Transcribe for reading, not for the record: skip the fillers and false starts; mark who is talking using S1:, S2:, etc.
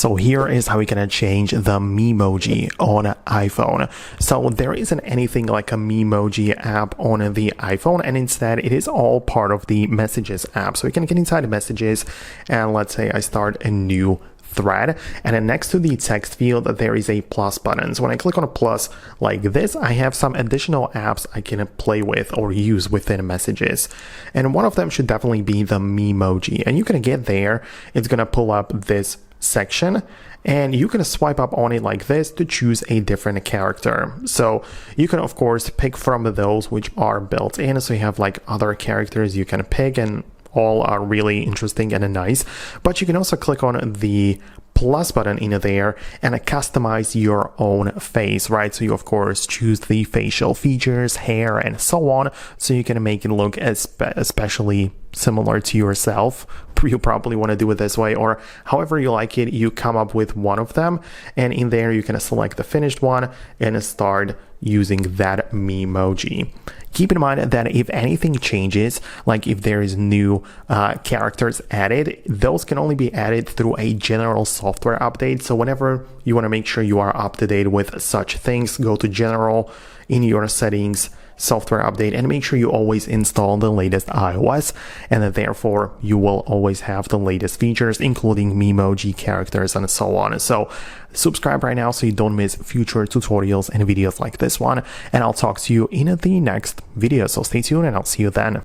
S1: So here is how we can change the Memoji on iPhone. So there isn't anything like a Memoji app on the iPhone, and instead it is all part of the Messages app. So we can get inside the Messages, and let's say I start a new thread, and then next to the text field there is a plus button. So when I click on a plus like this, I have some additional apps I can play with or use within Messages, and one of them should definitely be the Memoji. And you can get there, it's gonna pull up this section, and you can swipe up on it like this to choose a different character. So you can of course pick from those which are built in, so you have like other characters you can pick, and all are really interesting and nice. But you can also click on the plus button in there and customize your own face, right? So you of course choose the facial features, hair, and so on, so you can make it look especially similar to yourself. You probably want to do it this way, or however you like it. You come up with one of them, and in there you can select the finished one and start using that Memoji. Keep in mind that if anything changes, like if there is new characters added, those can only be added through a general software update. So whenever you want to make sure you are up to date with such things, go to general in your settings, software update, and make sure you always install the latest iOS, and that therefore you will always have the latest features, including Memoji characters and so on. So subscribe right now so you don't miss future tutorials and videos like this one, and I'll talk to you in the next video. So stay tuned and I'll see you then.